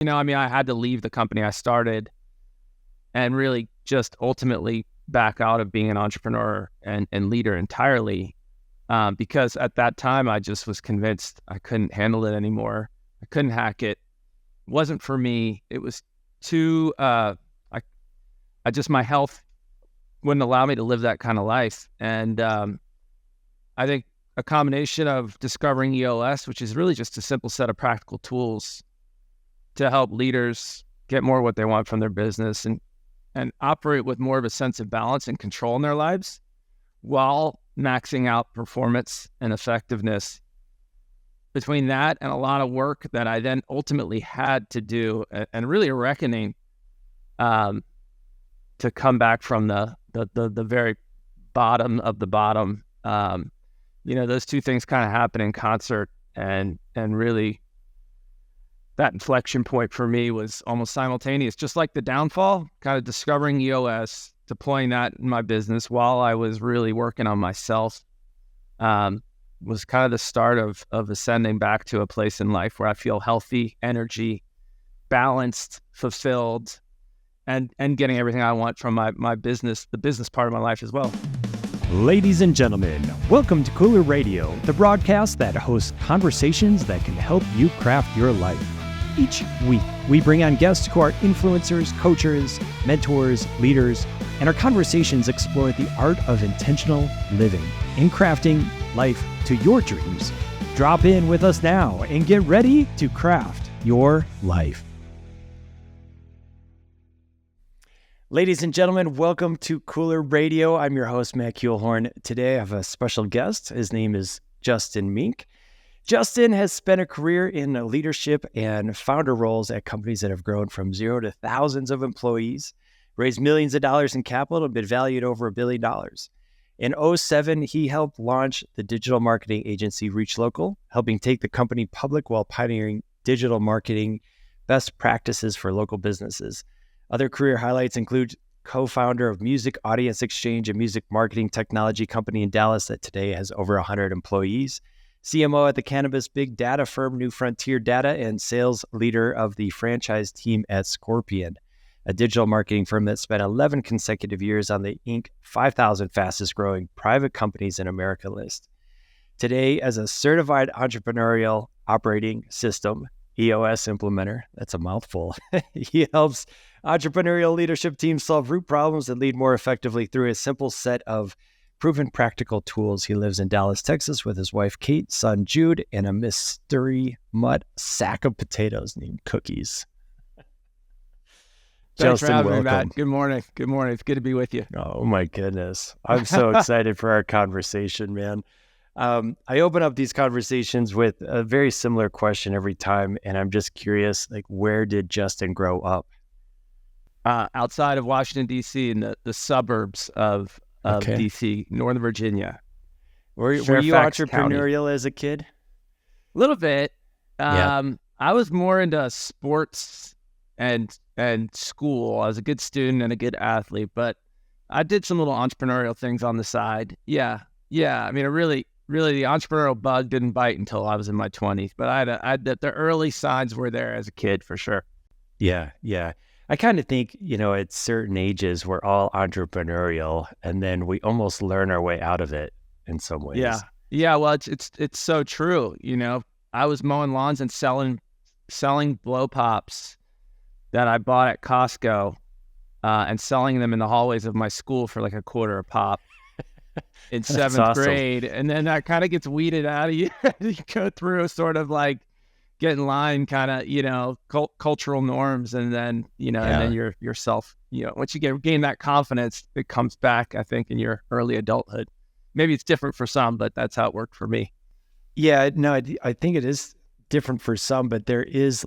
I had to leave the company I started and really just ultimately back out of being an entrepreneur and leader entirely, because at that time I just was convinced I couldn't handle it anymore. I couldn't hack it. It wasn't for me. It was too, my health wouldn't allow me to live that kind of life. And I think a combination of discovering EOS, which is really just a simple set of practical tools to help leaders get more of what they want from their business and operate with more of a sense of balance and control in their lives while maxing out performance and effectiveness. Between that and a lot of work that I then ultimately had to do, and really a reckoning to come back from the very bottom of the bottom. Those two things kind of happen in concert, and really that inflection point for me was almost simultaneous. Just like the downfall, kind of discovering EOS, deploying that in my business while I was really working on myself, was kind of the start of ascending back to a place in life where I feel healthy, energy, balanced, fulfilled, and getting everything I want from my business, the business part of my life as well. Ladies and gentlemen, welcome to Kooler Radio, the broadcast that hosts conversations that can help you craft your life. Each week, we bring on guests who are influencers, coaches, mentors, leaders, and our conversations explore the art of intentional living in crafting life to your dreams. Drop in with us now and get ready to craft your life. Ladies and gentlemen, welcome to Kooler Radio. I'm your host, Matthew Kuehlhorn. Today, I have a special guest. His name is Justin Mink. Justin has spent a career in leadership and founder roles at companies that have grown from 0 to thousands of employees, raised millions of dollars in capital, and been valued over $1 billion. In 2007, he helped launch the digital marketing agency Reach Local, helping take the company public while pioneering digital marketing best practices for local businesses. Other career highlights include co-founder of Music Audience Exchange, a music marketing technology company in Dallas that today has over 100 employees, CMO at the cannabis big data firm New Frontier Data, and sales leader of the franchise team at Scorpion, a digital marketing firm that spent 11 consecutive years on the Inc. 5,000 fastest growing private companies in America list. Today, as a certified entrepreneurial operating system, EOS implementer, that's a mouthful, he helps entrepreneurial leadership teams solve root problems and lead more effectively through a simple set of proven practical tools. He lives in Dallas, Texas with his wife, Kate, son, Jude, and a mystery mutt sack of potatoes named Cookies. Thanks Justin, for having welcome. me, Matt. Good morning. Good morning. It's good to be with you. Oh my goodness. I'm so excited for our conversation, man. I open up these conversations with a very similar question every time, and I'm just curious, where did Justin grow up? Outside of Washington, D.C., in the suburbs of D.C., Northern Virginia. Were you Fairfax entrepreneurial County. as a kid? A little bit. Yeah. I was more into sports and school. I was a good student and a good athlete, but I did some little entrepreneurial things on the side. Yeah. I mean, really, the entrepreneurial bug didn't bite until I was in my 20s, but I had the early signs were there as a kid for sure. Yeah. I kind of think, at certain ages, we're all entrepreneurial, and then we almost learn our way out of it in some ways. Yeah. Well, it's so true. I was mowing lawns and selling blow pops that I bought at Costco, and selling them in the hallways of my school for like $0.25 a pop in seventh grade. And then that kind of gets weeded out of you. You go through sort of like get in line, kind of, cultural norms. And then, and then yourself, once you gain that confidence, it comes back, I think, in your early adulthood. Maybe it's different for some, but that's how it worked for me. Yeah, no, I think it is different for some, but there is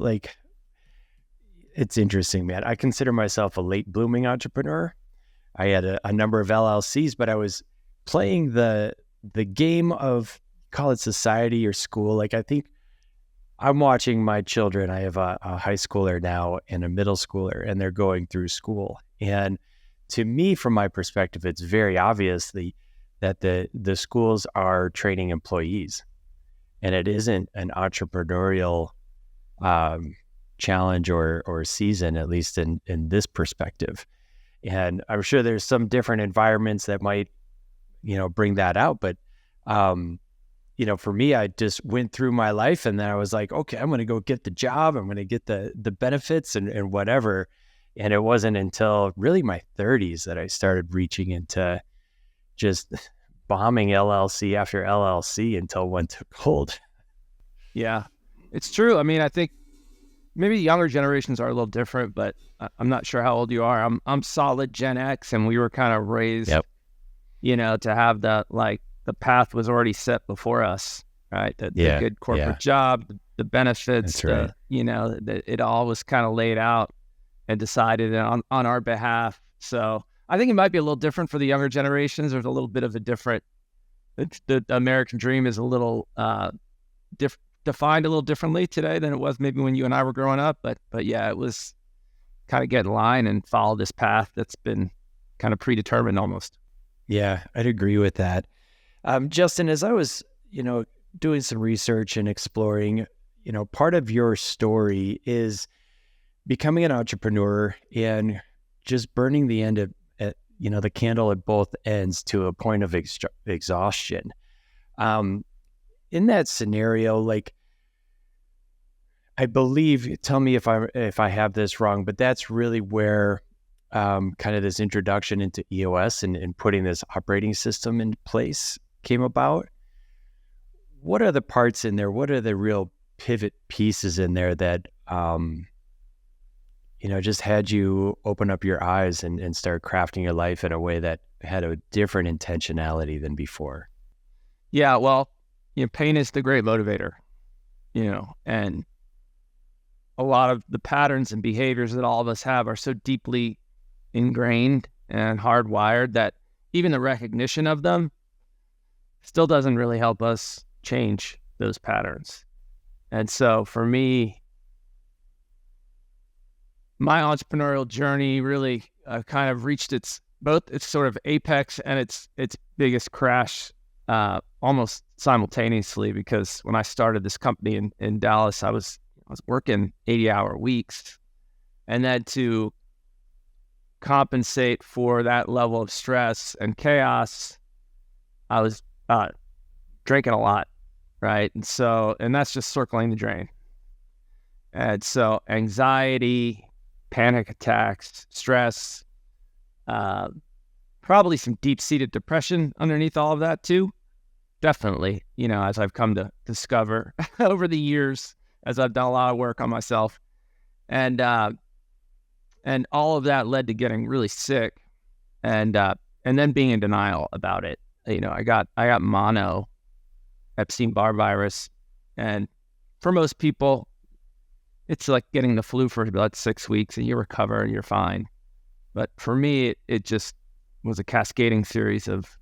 it's interesting, man. I consider myself a late blooming entrepreneur. I had a number of LLCs, but I was playing the game of, call it society or school. I think I'm watching my children. I have a high schooler now and a middle schooler, and they're going through school. And to me, from my perspective, it's very obvious that the schools are training employees, and it isn't an entrepreneurial challenge or season, at least in this perspective. And I'm sure there's some different environments that might, bring that out. But, for me, I just went through my life and then I was like, okay, I'm going to go get the job. I'm going to get the benefits and whatever. And it wasn't until really my 30s that I started reaching into just bombing LLC after LLC until one took hold. Yeah, it's true. I mean, I think maybe younger generations are a little different, but I'm not sure how old you are. I'm solid Gen X, and we were kind of raised, to have the path was already set before us, right? The good corporate job, the benefits, it all was kind of laid out and decided on our behalf. So I think it might be a little different for the younger generations. There's a little bit of a different, the American dream is a little defined a little differently today than it was maybe when you and I were growing up. But yeah, it was kind of get in line and follow this path that's been kind of predetermined almost. Yeah, I'd agree with that. Justin, as I was, doing some research and exploring, part of your story is becoming an entrepreneur and just burning the end of, the candle at both ends to a point of exhaustion. In that scenario, I believe, tell me if I have this wrong, but that's really where kind of this introduction into EOS and putting this operating system in place came about. What are the parts in there? What are the real pivot pieces in there that, just had you open up your eyes and start crafting your life in a way that had a different intentionality than before? Yeah, well, pain is the great motivator, and a lot of the patterns and behaviors that all of us have are so deeply ingrained and hardwired that even the recognition of them still doesn't really help us change those patterns. And so for me, my entrepreneurial journey really kind of reached its sort of apex and its biggest crash almost simultaneously, because when I started this company in Dallas, I was working 80-hour weeks, and then to compensate for that level of stress and chaos, I was drinking a lot, right? And that's just circling the drain. And so anxiety, panic attacks, stress, probably some deep-seated depression underneath all of that too. Definitely, as I've come to discover over the years, as I've done a lot of work on myself. And all of that led to getting really sick and then being in denial about it. I got mono, Epstein-Barr virus. And for most people, it's like getting the flu for about 6 weeks and you recover and you're fine. But for me, it just was a cascading series of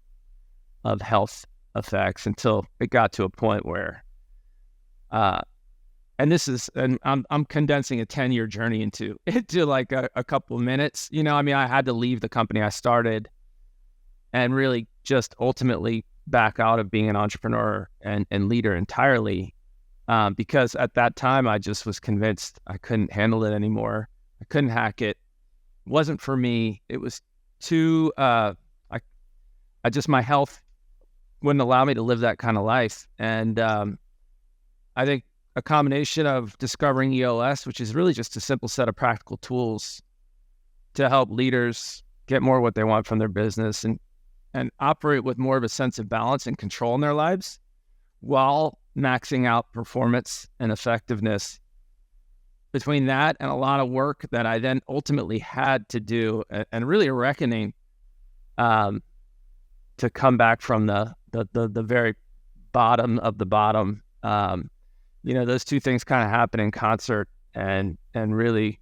health effects until it got to a point where, and I'm condensing a 10-year journey into like a couple of minutes. I had to leave the company I started and really just ultimately back out of being an entrepreneur and leader entirely, because at that time I just was convinced I couldn't handle it anymore. I couldn't hack it. It wasn't for me. It was too, my health wouldn't allow me to live that kind of life. And I think a combination of discovering EOS, which is really just a simple set of practical tools to help leaders get more of what they want from their business and operate with more of a sense of balance and control in their lives while maxing out performance and effectiveness. Between that and a lot of work that I then ultimately had to do, and really a reckoning to come back from the very bottom of the bottom. Those two things kind of happen in concert, and really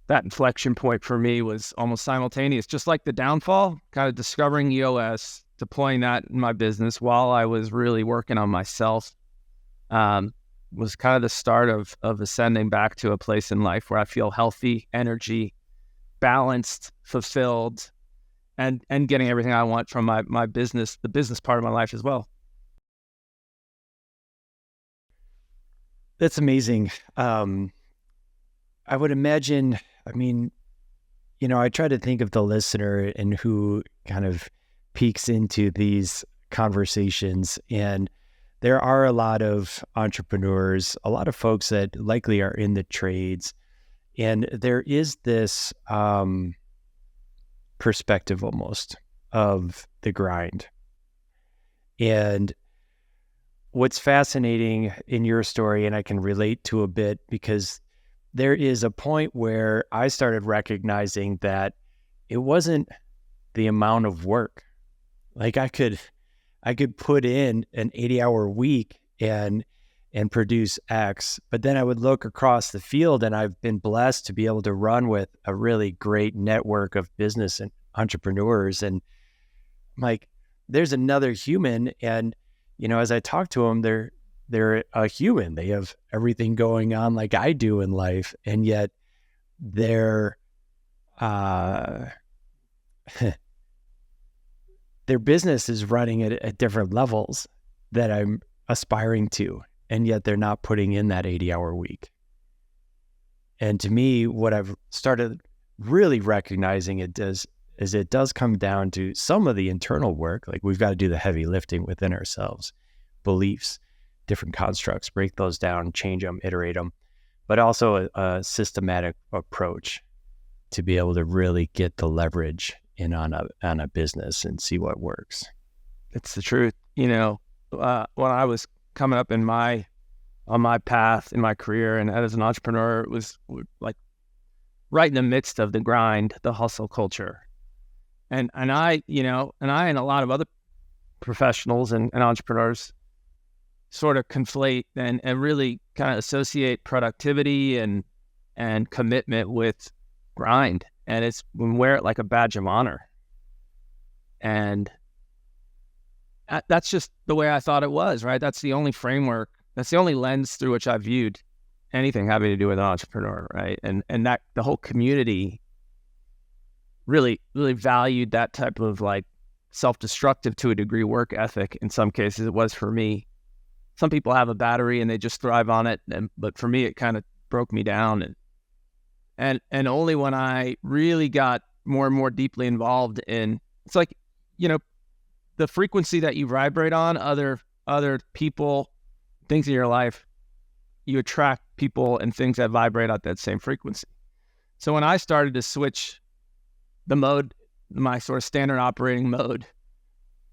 that inflection point for me was almost simultaneous. Just like the downfall, kind of discovering EOS, deploying that in my business while I was really working on myself, was kind of the start of ascending back to a place in life where I feel healthy, energy, balanced, fulfilled, and getting everything I want from my business, the business part of my life as well. That's amazing. I would imagine, I mean, I try to think of the listener and who kind of peeks into these conversations. And there are a lot of entrepreneurs, a lot of folks that likely are in the trades. And there is this perspective almost of the grind. And what's fascinating in your story, and I can relate to a bit, because there is a point where I started recognizing that it wasn't the amount of work. Like I could put in an 80-hour week and produce X, but then I would look across the field, and I've been blessed to be able to run with a really great network of business and entrepreneurs. And I'm like, there's another human. And, as I talk to them, they're a human. They have everything going on like I do in life. And yet their business is running at different levels that I'm aspiring to. And yet they're not putting in that 80-hour week. And to me, what I've started really recognizing it does come down to some of the internal work. Like we've got to do the heavy lifting within ourselves, beliefs, different constructs, break those down, change them, iterate them, but also a systematic approach to be able to really get the leverage in on a business and see what works. It's the truth. When I was coming up on my path in my career and as an entrepreneur, it was like right in the midst of the grind, the hustle culture. And I and a lot of other professionals and entrepreneurs sort of conflate and really kind of associate productivity and commitment with grind. And we wear it like a badge of honor. And that's just the way I thought it was, right? That's the only framework. That's the only lens through which I viewed anything having to do with an entrepreneur, right? And that the whole community really, really valued that type of like self-destructive to a degree work ethic. In some cases, it was for me. Some people have a battery and they just thrive on it, but for me, it kind of broke me down. And only when I really got more and more deeply involved in, it's like, the frequency that you vibrate on, other people, things in your life, you attract people and things that vibrate at that same frequency. So when I started to switch the mode, my sort of standard operating mode,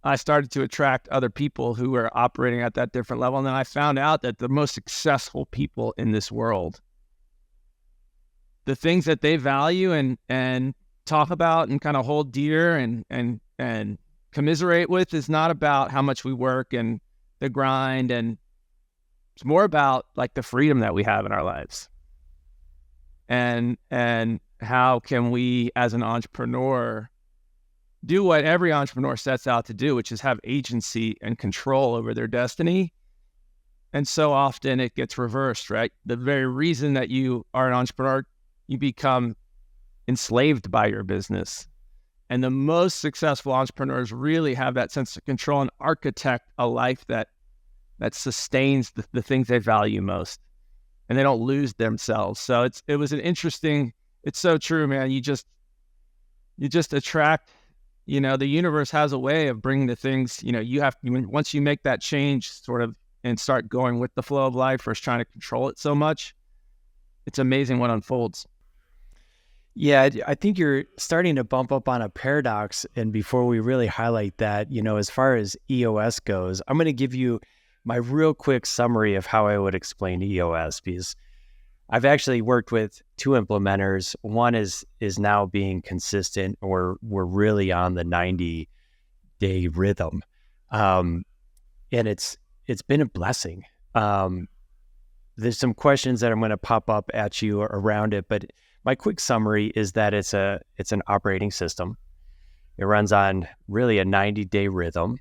I started to attract other people who were operating at that different level. And then I found out that the most successful people in this world, the things that they value and talk about and kind of hold dear and commiserate with is not about how much we work and the grind, and it's more about like the freedom that we have in our lives. And how can we as an entrepreneur do what every entrepreneur sets out to do, which is have agency and control over their destiny. And so often it gets reversed, right? The very reason that you are an entrepreneur, you become enslaved by your business. And the most successful entrepreneurs really have that sense of control and architect a life that sustains the things they value most, and they don't lose themselves. So it was an interesting, it's so true, man. You just attract, the universe has a way of bringing the things, once you make that change sort of and start going with the flow of life versus trying to control it so much, it's amazing what unfolds. Yeah, I think you're starting to bump up on a paradox. And before we really highlight that, as far as EOS goes, I'm going to give you my real quick summary of how I would explain EOS, because I've actually worked with two implementers. One is now being consistent, or we're really on the 90-day rhythm. And it's been a blessing. There's some questions that I'm going to pop up at you around it, but my quick summary is that it's an operating system. It runs on really a 90-day rhythm,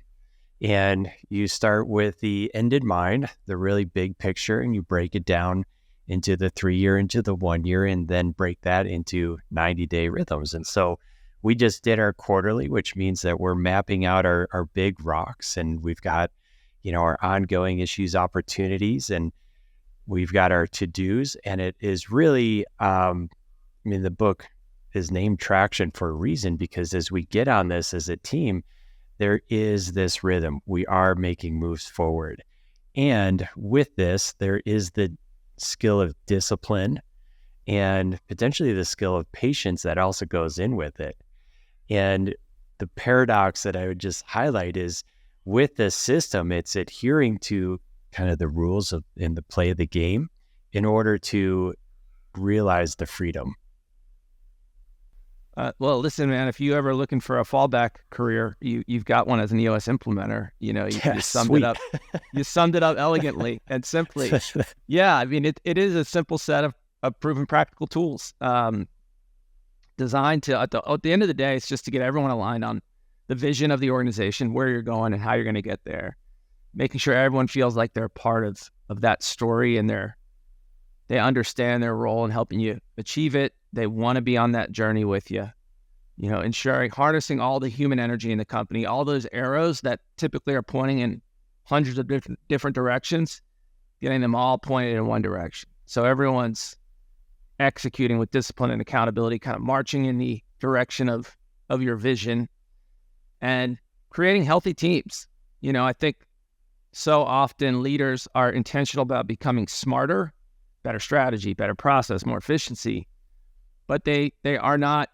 and you start with the end in mind, the really big picture, and you break it down into the 3-year, into the 1 year, and then break that into 90-day rhythms. And so we just did our quarterly, which means that we're mapping out our big rocks, and we've got, our ongoing issues, opportunities, and we've got our to-dos, and it is really, the book is named Traction for a reason, because as we get on this as a team, there is this rhythm. We are making moves forward. And with this, there is the skill of discipline and potentially the skill of patience that also goes in with it. And the paradox that I would just highlight is with this system, it's adhering to kind of the rules of in the play of the game in order to realize the freedom. Well, listen, man, if you ever looking for a fallback career, you've got one as an EOS implementer. You summed it up. You summed it up elegantly and simply. Yeah, I mean, it is a simple set of proven practical tools designed to, at the end of the day, it's just to get everyone aligned on the vision of the organization, where you're going and how you're going to get there, making sure everyone feels like they're part of that story and they understand their role in helping you achieve it. They want to be on that journey with you, ensuring harnessing all the human energy in the company, all those arrows that typically are pointing in hundreds of different directions, getting them all pointed in one direction. So everyone's executing with discipline and accountability, kind of marching in the direction of your vision and creating healthy teams. I think so often leaders are intentional about becoming smarter, better strategy, better process, more efficiency, but they are not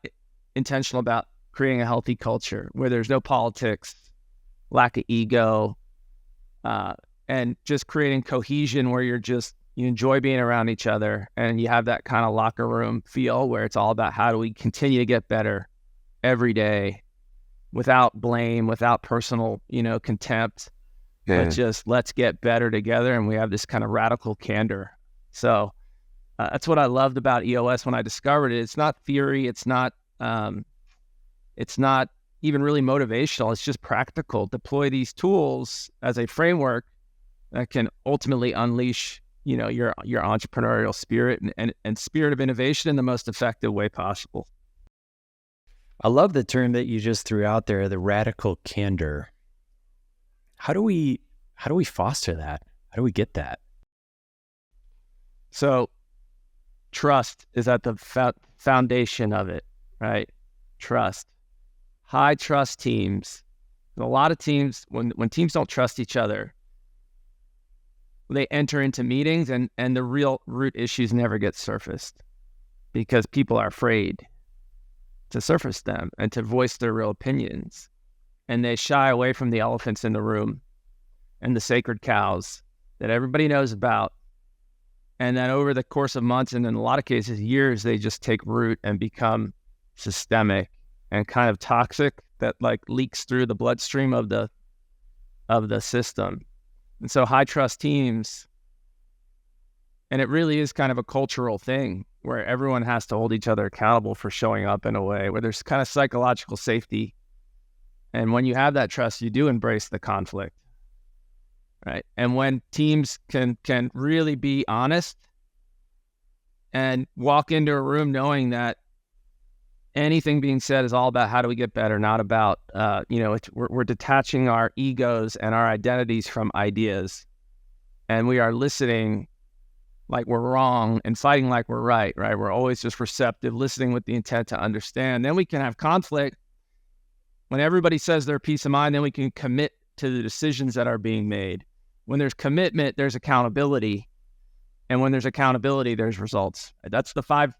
intentional about creating a healthy culture where there's no politics, lack of ego, and just creating cohesion where you enjoy being around each other and you have that kind of locker room feel where it's all about how do we continue to get better every day without blame, without personal, contempt, but just let's get better together. And we have this kind of radical candor. So that's what I loved about EOS when I discovered it. It's not theory. It's not even really motivational. It's just practical. Deploy these tools as a framework that can ultimately unleash, your entrepreneurial spirit and spirit of innovation in the most effective way possible. I love the term that you just threw out there, the radical candor. How do we foster that? How do we get that? So trust is at the foundation of it, right? Trust. High trust teams. A lot of teams, when teams don't trust each other, they enter into meetings and the real root issues never get surfaced because people are afraid to surface them and to voice their real opinions. And they shy away from the elephants in the room and the sacred cows that everybody knows about. And then over the course of months, and in a lot of cases, years, they just take root and become systemic and kind of toxic that leaks through the bloodstream of the system. And so high trust teams, and it really is kind of a cultural thing where everyone has to hold each other accountable for showing up in a way where there's kind of psychological safety. And when you have that trust, you do embrace the conflict, right? And when teams can really be honest and walk into a room knowing that anything being said is all about how do we get better, not about, we're detaching our egos and our identities from ideas. And we are listening like we're wrong and fighting like we're right? We're always just receptive, listening with the intent to understand. Then we can have conflict. When everybody says their peace of mind, then we can commit to the decisions that are being made. When there's commitment, there's accountability. And when there's accountability, there's results. That's the 5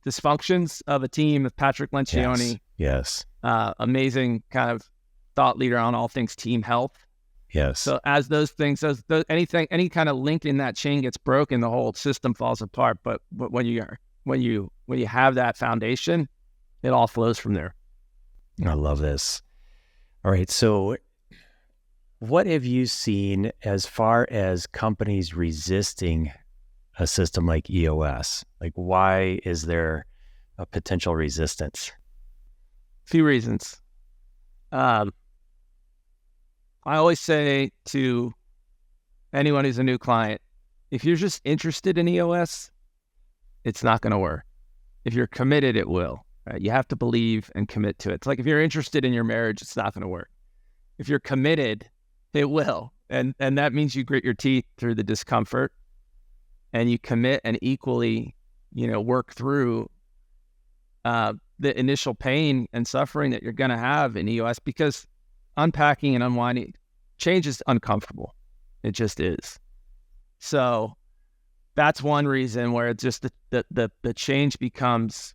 dysfunctions of a team of Patrick Lencioni. Yes. Amazing kind of thought leader on all things team health. Yes. So as those things, any kind of link in that chain gets broken, the whole system falls apart. But when you have that foundation, it all flows from there. I love this. All right. So what have you seen as far as companies resisting a system like EOS? Like, why is there a potential resistance? A few reasons. I always say to anyone who's a new client, if you're just interested in EOS, it's not going to work. If you're committed, it will. Right? You have to believe and commit to it. It's like if you're interested in your marriage, it's not going to work. If you're committed, it will. And that means you grit your teeth through the discomfort and you commit and equally, work through the initial pain and suffering that you're going to have in EOS, because unpacking and unwinding change is uncomfortable. It just is. So that's one reason where it's just the change becomes,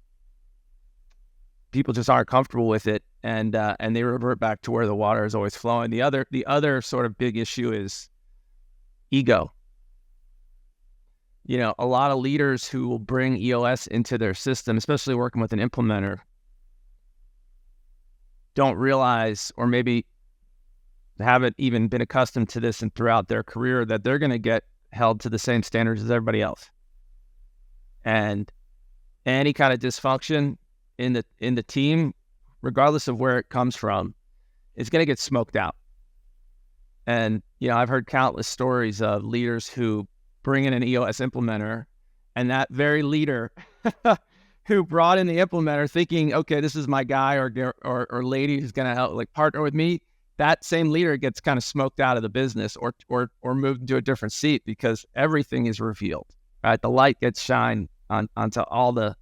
people just aren't comfortable with it, and they revert back to where the water is always flowing. The other sort of big issue is ego. A lot of leaders who will bring EOS into their system, especially working with an implementer, don't realize, or maybe haven't even been accustomed to this and throughout their career, that they're going to get held to the same standards as everybody else. And any kind of dysfunction in the team, regardless of where it comes from, is going to get smoked out. And, I've heard countless stories of leaders who bring in an EOS implementer, and that very leader who brought in the implementer thinking, okay, this is my guy or lady who's going to help, like, partner with me, that same leader gets kind of smoked out of the business or moved into a different seat, because everything is revealed, right? The light gets shined onto all the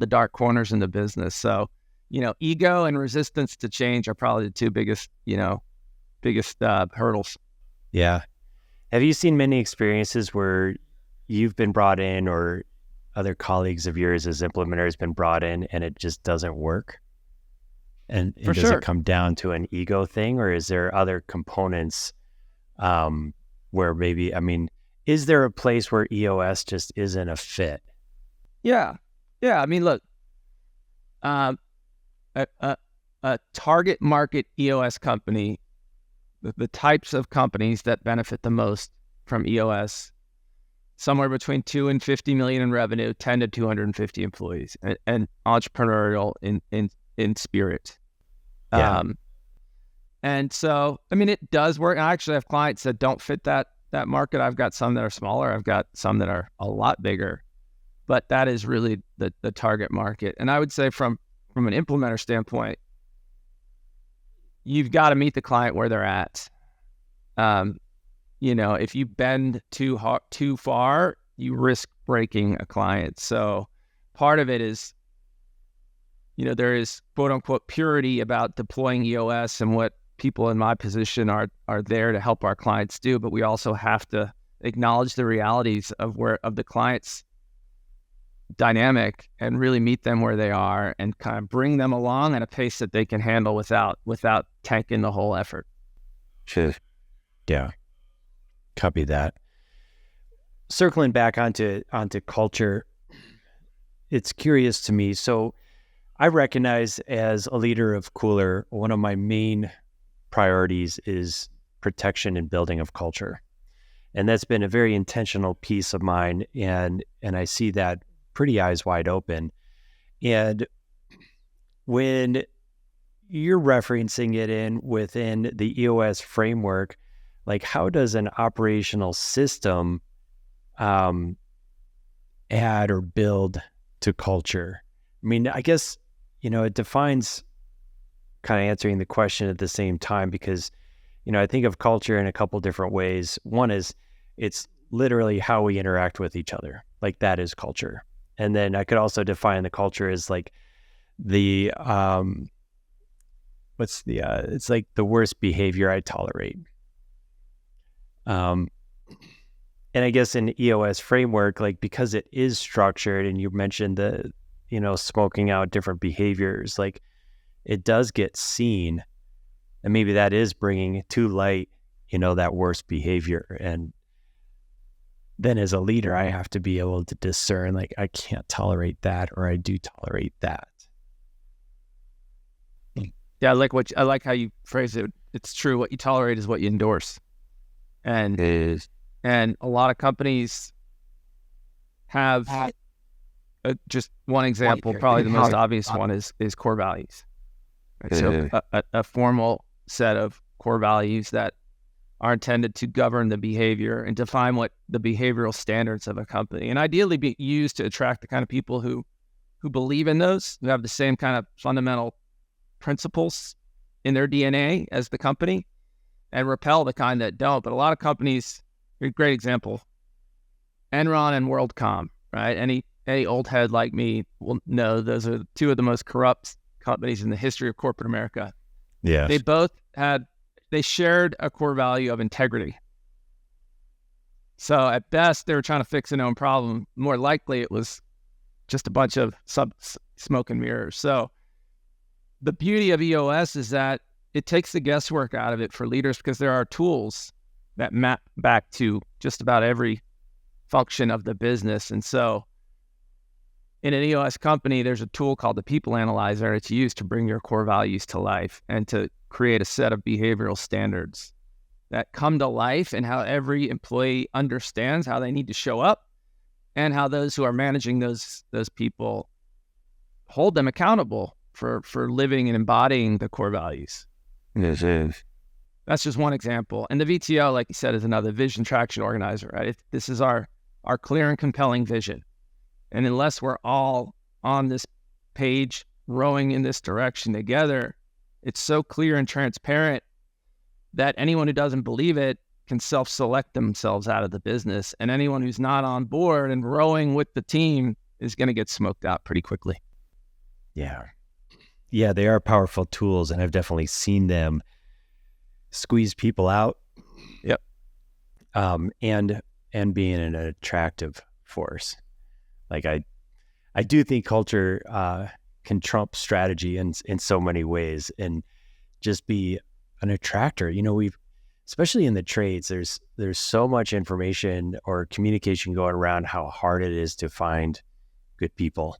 dark corners in the business. So, ego and resistance to change are probably the two biggest hurdles. Yeah. Have you seen many experiences where you've been brought in, or other colleagues of yours as implementers been brought in, and it just doesn't work? And does it come down to an ego thing, or is there other components where maybe, is there a place where EOS just isn't a fit? Yeah. Look, a target market EOS company, the types of companies that benefit the most from EOS, somewhere between 2 and 50 million in revenue, 10 to 250 employees, and entrepreneurial in spirit. Yeah. And so, it does work. I actually have clients that don't fit that market. I've got some that are smaller. I've got some that are a lot bigger, but that is really the target market. And I would say from an implementer standpoint, you've got to meet the client where they're at. If you bend too far, you risk breaking a client. So part of it is, there is quote unquote purity about deploying EOS and what people in my position are there to help our clients do. But we also have to acknowledge the realities of the client's dynamic and really meet them where they are and kind of bring them along at a pace that they can handle without tanking the whole effort. Sure. Yeah. Copy that. Circling back onto culture, it's curious to me. So I recognize, as a leader of Kooler, one of my main priorities is protection and building of culture. And that's been a very intentional piece of mine. And I see that pretty eyes wide open. And when you're referencing it within the EOS framework, like, how does an operational system add or build to culture? I guess, it defines, kind of answering the question at the same time, because, I think of culture in a couple different ways. One is, it's literally how we interact with each other. Like, that is culture. And then I could also define the culture as like it's like the worst behavior I tolerate. And I guess in EOS framework, like, because it is structured, and you mentioned the, smoking out different behaviors, like, it does get seen, and maybe that is bringing to light, that worst behavior. And then as a leader, I have to be able to discern, like, I can't tolerate that, or I do tolerate that. Yeah, I like how you phrase it. It's true. What you tolerate is what you endorse. And a lot of companies have just one example, probably the most obvious one is core values. Right? So a formal set of core values that are intended to govern the behavior and define what the behavioral standards of a company, and ideally be used to attract the kind of people who believe in those, who have the same kind of fundamental principles in their DNA as the company, and repel the kind that don't. But a lot of companies, a great example, Enron and WorldCom, right? Any old head like me will know those are two of the most corrupt companies in the history of corporate America. Yeah. They shared a core value of integrity. So at best, they were trying to fix a known problem. More likely, it was just a bunch of smoke and mirrors. So the beauty of EOS is that it takes the guesswork out of it for leaders, because there are tools that map back to just about every function of the business. And so in an EOS company, there's a tool called the People Analyzer. It's used to bring your core values to life and to create a set of behavioral standards that come to life, and how every employee understands how they need to show up, and how those who are managing those people hold them accountable for living and embodying the core values. This is. That's just one example. And the VTO, like you said, is another vision traction organizer, right? This is our clear and compelling vision. And unless we're all on this page rowing in this direction together, it's so clear and transparent that anyone who doesn't believe it can self-select themselves out of the business. And anyone who's not on board and rowing with the team is going to get smoked out pretty quickly. Yeah. Yeah, they are powerful tools, and I've definitely seen them squeeze people out. Yep. And being an attractive force. Like I do think culture can trump strategy in so many ways, and just be an attractor. You know, especially in the trades, there's so much information or communication going around how hard it is to find good people.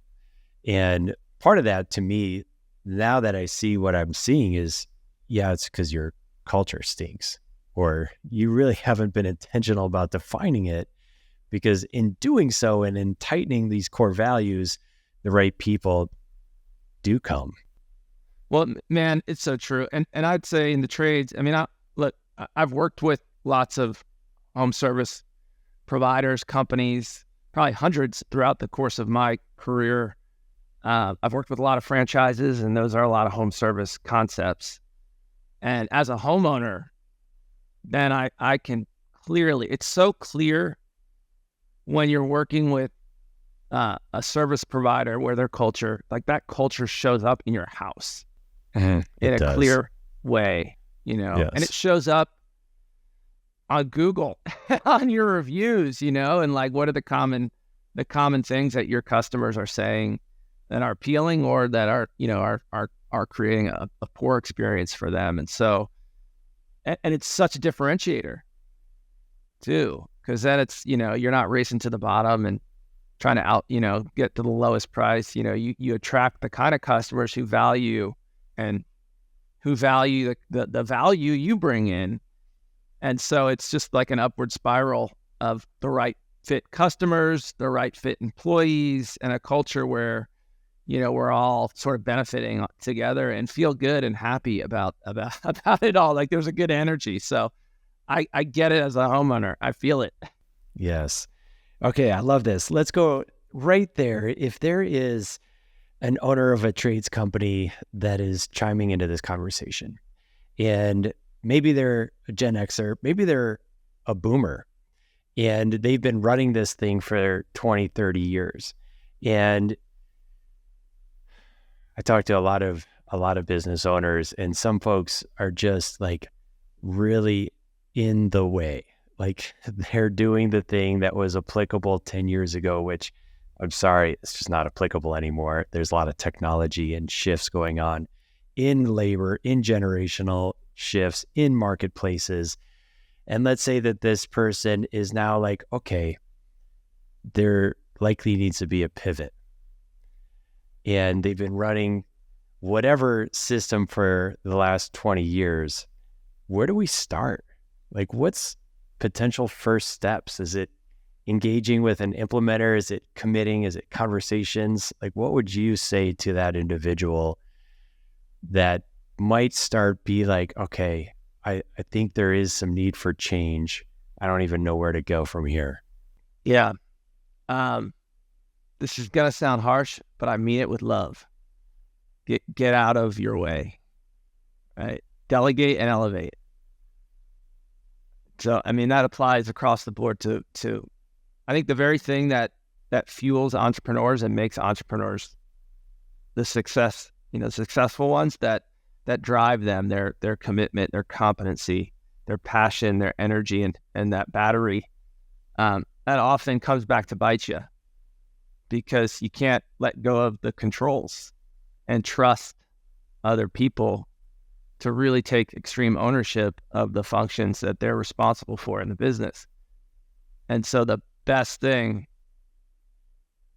And part of that, to me, now that I see what I'm seeing, is, yeah, it's because your culture stinks, or you really haven't been intentional about defining it, because in doing so and in tightening these core values, the right people do come. Well, man, it's so true. And I'd say in the trades, I mean, I've worked with lots of home service providers, companies, probably hundreds throughout the course of my career. I've worked with a lot of franchises, and those are a lot of home service concepts. And as a homeowner, then I can clearly, it's so clear when you're working with a service provider where their culture, like that culture shows up in your house in a clear way, you know, Yes. And it shows up on Google, on your reviews, you know, and like, what are the common things that your customers are saying that are appealing, or that are, you know, are creating a poor experience for them. And so, and it's such a differentiator too, because then it's, you know, you're not racing to the bottom and trying to get to the lowest price. You know, you attract the kind of customers who value the value you bring in. And so it's just like an upward spiral of the right fit customers, the right fit employees, and a culture where, you know, we're all sort of benefiting together and feel good and happy about it all. Like there's a good energy. So I get it as a homeowner. I feel it. Yes. Okay, I love this. Let's go right there. If there is an owner of a trades company that is chiming into this conversation, and maybe they're a Gen Xer, maybe they're a boomer, and they've been running this thing for 20, 30 years. And I talk to a lot of business owners, and some folks are just like really in the way. Like they're doing the thing that was applicable 10 years ago, which I'm sorry, it's just not applicable anymore. There's a lot of technology and shifts going on in labor, in generational shifts, in marketplaces. And let's say that this person is now like, okay, there likely needs to be a pivot. And they've been running whatever system for the last 20 years. Where do we start? Like, what's potential first steps? Is it engaging with an implementer? Is it committing? Is it conversations? Like, what would you say to that individual that might be like, okay, I think there is some need for change. I don't even know where to go from here. Yeah. This is going to sound harsh, but I mean it with love. Get out of your way, right? Delegate and elevate. So, I mean, that applies across the board to I think the very thing that fuels entrepreneurs and makes entrepreneurs the successful ones, that drive them, their commitment, their competency, their passion, their energy, and that battery, that often comes back to bite you, because you can't let go of the controls and trust other people to really take extreme ownership of the functions that they're responsible for in the business. And so the best thing,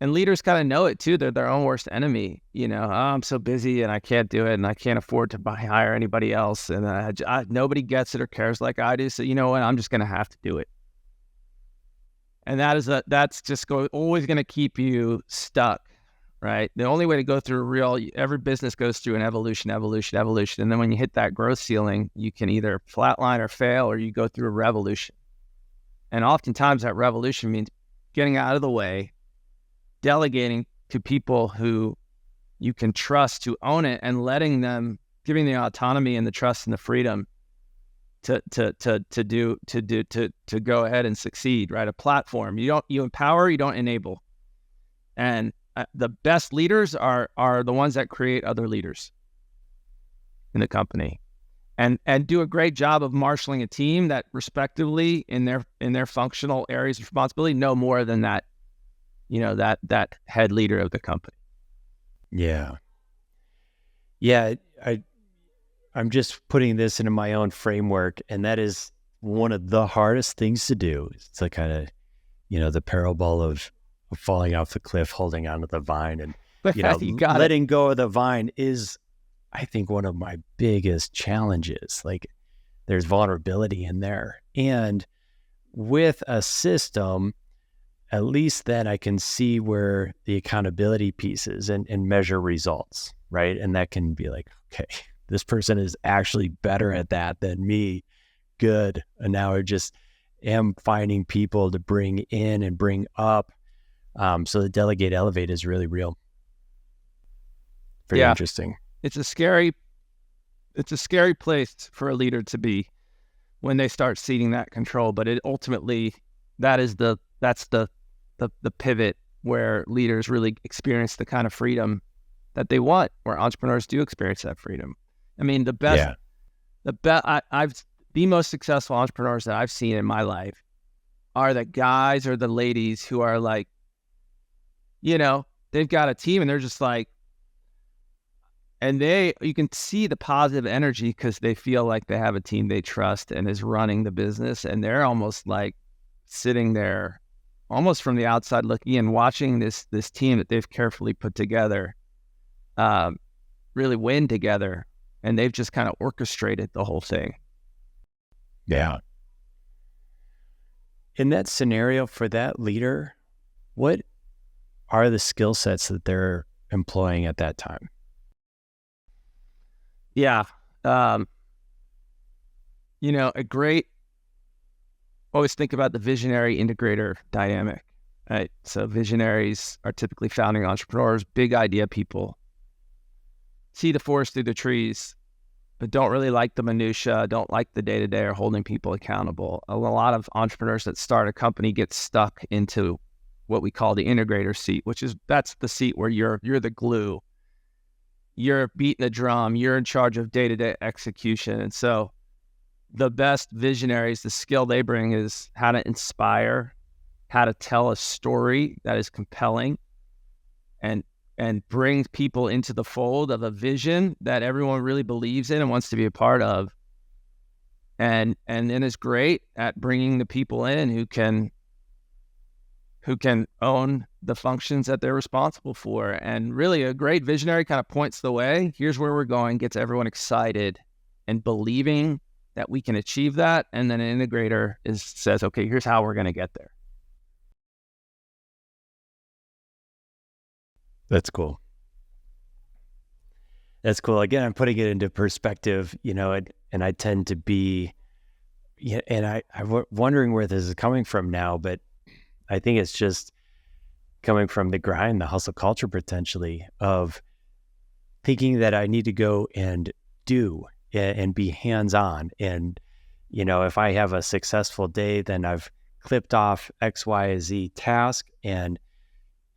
and leaders kind of know it too, they're their own worst enemy. Oh, I'm so busy and I can't do it, and I can't afford to hire anybody else, and nobody gets it or cares like I do. So you know what? I'm just going to have to do it. And that's just always going to keep you stuck, right? The only way to go through every business goes through an evolution. And then when you hit that growth ceiling, you can either flatline or fail, or you go through a revolution. And oftentimes that revolution means getting out of the way, delegating to people who you can trust to own it, and giving the autonomy and the trust and the freedom to go ahead and succeed, right? A platform. You empower, you don't enable. And the best leaders are the ones that create other leaders in the company, and do a great job of marshaling a team that respectively in their functional areas of responsibility know more than that, that head leader of the company. Yeah. I'm just putting this into my own framework, and that is one of the hardest things to do. It's like kind of, the parable of falling off the cliff, holding onto the vine, and letting go of the vine is, I think, one of my biggest challenges. Like, there's vulnerability in there, and with a system, at least then I can see where the accountability piece is and measure results, right? And that can be like, okay, this person is actually better at that than me. Good. And now I just am finding people to bring in and bring up. So the delegate elevate is really real. Very interesting. It's a scary place for a leader to be when they start ceding that control. But it ultimately, that's the pivot where leaders really experience the kind of freedom that they want, where entrepreneurs do experience that freedom. I mean, the most successful entrepreneurs that I've seen in my life are the guys or the ladies who are like, they've got a team and they're just like, and you can see the positive energy because they feel like they have a team they trust and is running the business, and they're almost like sitting there almost from the outside looking in, watching this team that they've carefully put together really win together. And they've just kind of orchestrated the whole thing. Yeah. In that scenario, for that leader, what are the skill sets that they're employing at that time? Yeah. Always think about the visionary integrator dynamic, right? So visionaries are typically founding entrepreneurs, big idea people, see the forest through the trees, but don't really like the minutia, don't like the day-to-day or holding people accountable. A lot of entrepreneurs that start a company get stuck into what we call the integrator seat, that's the seat where you're the glue. You're beating the drum, you're in charge of day-to-day execution. And so the best visionaries, the skill they bring is how to inspire, how to tell a story that is compelling, and brings people into the fold of a vision that everyone really believes in and wants to be a part of. And then is great at bringing the people in who can own the functions that they're responsible for. And really a great visionary kind of points the way. Here's where we're going, gets everyone excited and believing that we can achieve that. And then an integrator says, okay, here's how we're going to get there. That's cool. That's cool. Again, I'm putting it into perspective, and I tend to be, and I'm wondering where this is coming from now, but I think it's just coming from the grind, the hustle culture potentially of thinking that I need to go and do and be hands-on. And, if I have a successful day, then I've clipped off X, Y, Z task. And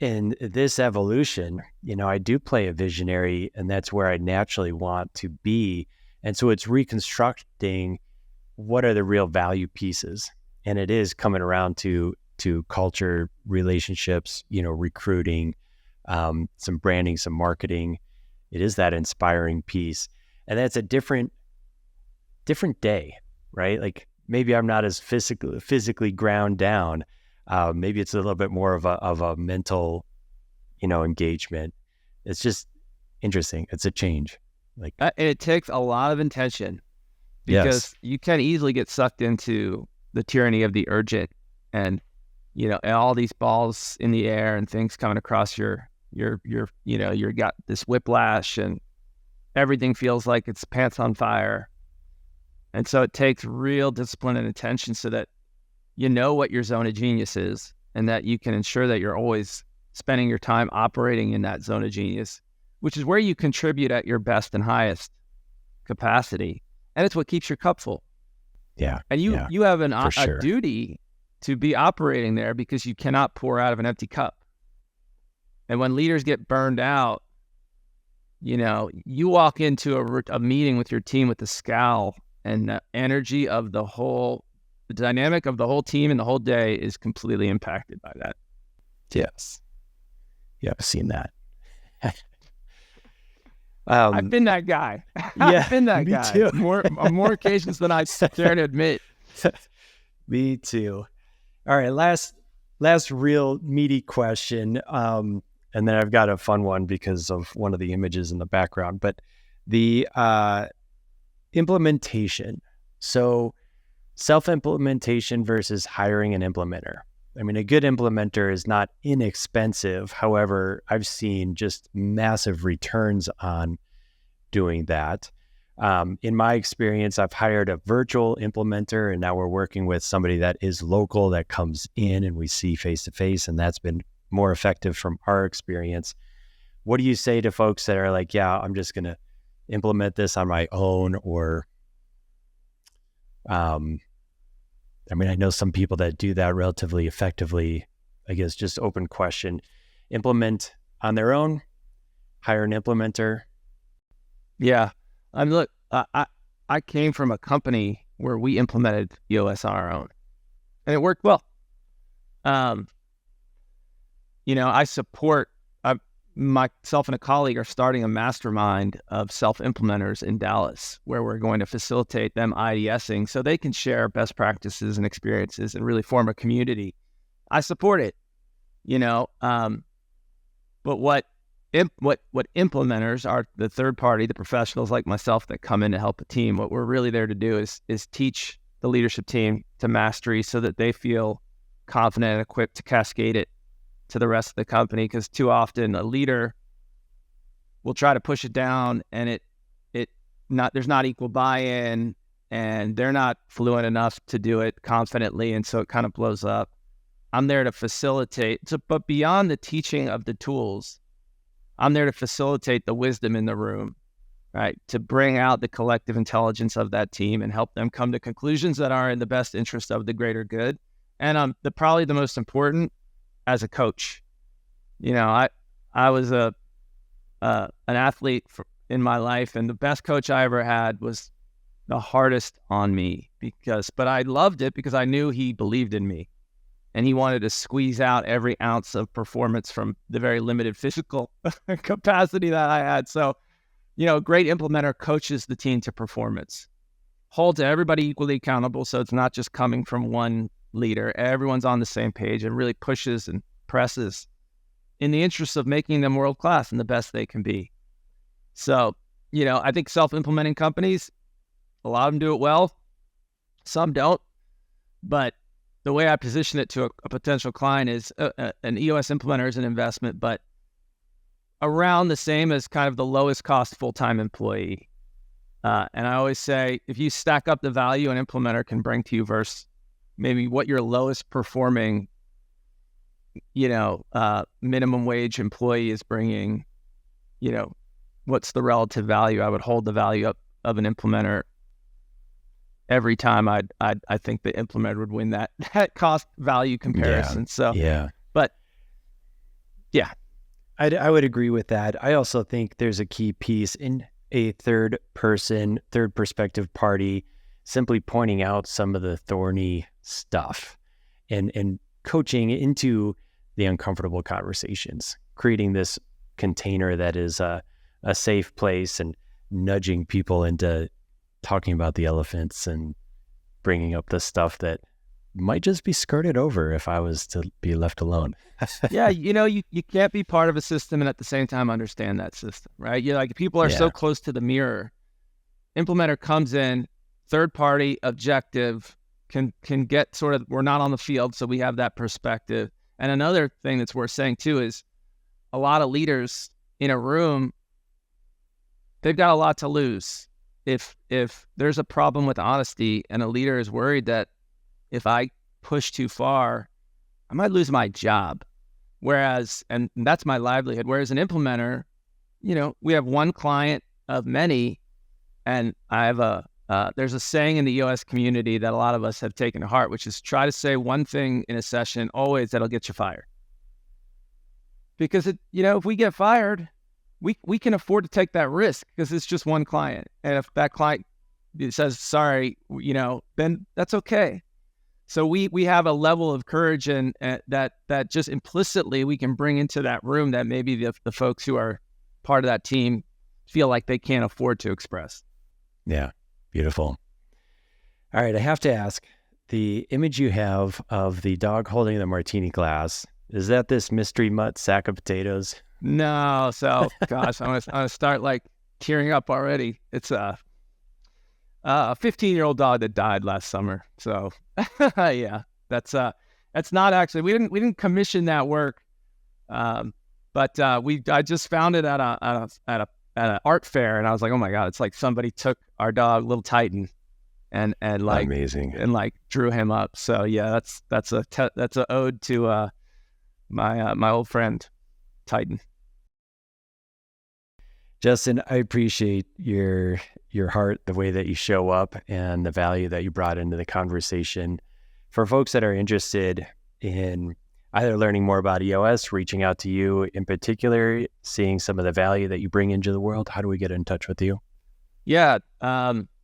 in this evolution, I do play a visionary, and that's where I naturally want to be. And so it's reconstructing what are the real value pieces. And it is coming around to culture, relationships, recruiting, some branding, some marketing. It is that inspiring piece. And that's a different day, right? Like maybe I'm not as physically ground down. Maybe it's a little bit more of a mental, engagement. It's just interesting. It's a change. Like it takes a lot of intention, because you can easily get sucked into the tyranny of the urgent, and and all these balls in the air and things coming across your you got this whiplash, and everything feels like it's pants on fire. And so it takes real discipline and attention so that what your zone of genius is, and that you can ensure that you're always spending your time operating in that zone of genius, which is where you contribute at your best and highest capacity. And it's what keeps your cup full. Yeah. And you have a duty to be operating there, because you cannot pour out of an empty cup. And when leaders get burned out, you walk into a meeting with your team with the scowl, and the energy of the dynamic of the whole team and the whole day is completely impacted by that. Yes. Yeah, I've seen that. I've been that guy. I've been that guy. Too. on more occasions than I dare to admit. Me too. All right, last real meaty question. And then I've got a fun one because of one of the images in the background. But the implementation. So self-implementation versus hiring an implementer. I mean, a good implementer is not inexpensive. However, I've seen just massive returns on doing that. In my experience, I've hired a virtual implementer, and now we're working with somebody that is local, that comes in and we see face to face, and that's been more effective from our experience. What do you say to folks that are like, yeah, I'm just going to implement this on my own? Or, I know some people that do that relatively effectively. I guess just open question: implement on their own, hire an implementer. Yeah. I came from a company where we implemented EOS on our own, and it worked well. I support, myself and a colleague are starting a mastermind of self-implementers in Dallas, where we're going to facilitate them IDSing so they can share best practices and experiences and really form a community. I support it, but what implementers are, the third party, the professionals like myself that come in to help a team. What we're really there to do is teach the leadership team to mastery so that they feel confident and equipped to cascade it to the rest of the company. Because too often a leader will try to push it down, and there's not equal buy-in, and they're not fluent enough to do it confidently, and so it kind of blows up. I'm there to facilitate. But beyond the teaching of the tools, I'm there to facilitate the wisdom in the room, right? To bring out the collective intelligence of that team and help them come to conclusions that are in the best interest of the greater good. And probably the most important, as a coach, I was an athlete in my life, and the best coach I ever had was the hardest on me, but I loved it because I knew he believed in me, and he wanted to squeeze out every ounce of performance from the very limited physical capacity that I had. So, a great implementer coaches the team to performance, holds everybody equally accountable. So it's not just coming from one leader. Everyone's on the same page, and really pushes and presses in the interest of making them world-class and the best they can be. So, I think self-implementing companies, a lot of them do it well. Some don't. But the way I position it to a potential client is an EOS implementer is an investment, but around the same as kind of the lowest cost full-time employee. And I always say, if you stack up the value an implementer can bring to you versus maybe what your lowest performing, minimum wage employee is bringing, what's the relative value? I would hold the value up of an implementer every time I think the implementer would win that cost value comparison. But yeah, I would agree with that. I also think there's a key piece in a third perspective party simply pointing out some of the thorny stuff and coaching into the uncomfortable conversations, creating this container that is a safe place and nudging people into talking about the elephants and bringing up the stuff that might just be skirted over if I was to be left alone. Yeah, you can't be part of a system and at the same time understand that system, right? People are so close to the mirror. Implementer comes in, third party, objective, can get sort of, we're not on the field, so we have that perspective. And another thing that's worth saying too is a lot of leaders in a room, they've got a lot to lose. If there's a problem with honesty and a leader is worried that if I push too far, I might lose my job. And that's my livelihood. Whereas an implementer, we have one client of many, and I have there's a saying in the EOS community that a lot of us have taken to heart, which is try to say one thing in a session always that'll get you fired. Because if we get fired, we can afford to take that risk because it's just one client. And if that client says sorry, then that's okay. So we have a level of courage and that just implicitly we can bring into that room that maybe the folks who are part of that team feel like they can't afford to express. Yeah, beautiful. All right, I have to ask, the image you have of the dog holding the martini glass, is that this mystery mutt sack of potatoes? No, so gosh, I'm gonna start like tearing up already. It's a 15-year-old dog that died last summer. So yeah, that's not actually, we didn't commission that work. But I just found it at an art fair, and I was like, oh my God, it's like somebody took our dog, little Titan, and like amazing, and like drew him up. So yeah, that's a ode to my old friend Titan. Justin, I appreciate your heart, the way that you show up, and the value that you brought into the conversation. For folks that are interested in either learning more about EOS, reaching out to you in particular, seeing some of the value that you bring into the world, how do we get in touch with you? Yeah,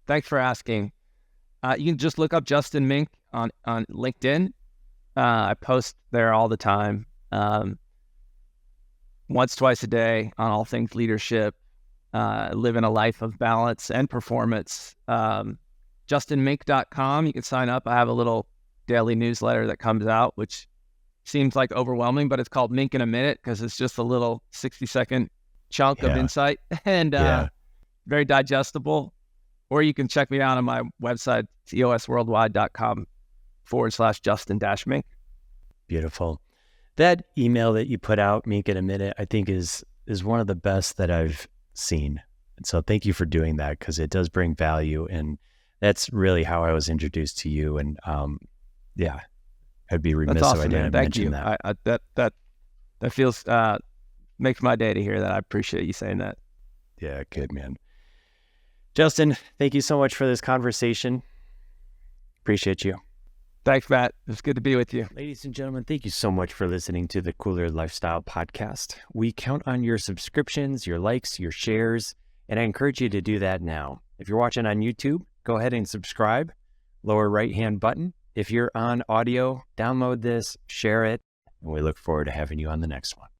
thanks for asking. You can just look up Justin Mink on LinkedIn. I post there all the time, once, twice a day on all things leadership, living a life of balance and performance. JustinMink.com, you can sign up. I have a little daily newsletter that comes out, which seems like overwhelming, but it's called Mink in a Minute because it's just a little 60-second chunk of insight and very digestible. Or you can check me out on my website, eosworldwide.com/Justin-Mink. Beautiful. That email that you put out, Mink in a Minute, I think is one of the best that I've seen. And so thank you for doing that, because it does bring value. And that's really how I was introduced to you. And I'd be remiss if I didn't mention that. That feels, makes my day to hear that. I appreciate you saying that. Yeah, good, man. Justin, thank you so much for this conversation. Appreciate you. Thanks, Matt. It's good to be with you. Ladies and gentlemen, thank you so much for listening to the Kooler Lifestyle Podcast. We count on your subscriptions, your likes, your shares, and I encourage you to do that now. If you're watching on YouTube, go ahead and subscribe, lower right-hand button. If you're on audio, download this, share it, and we look forward to having you on the next one.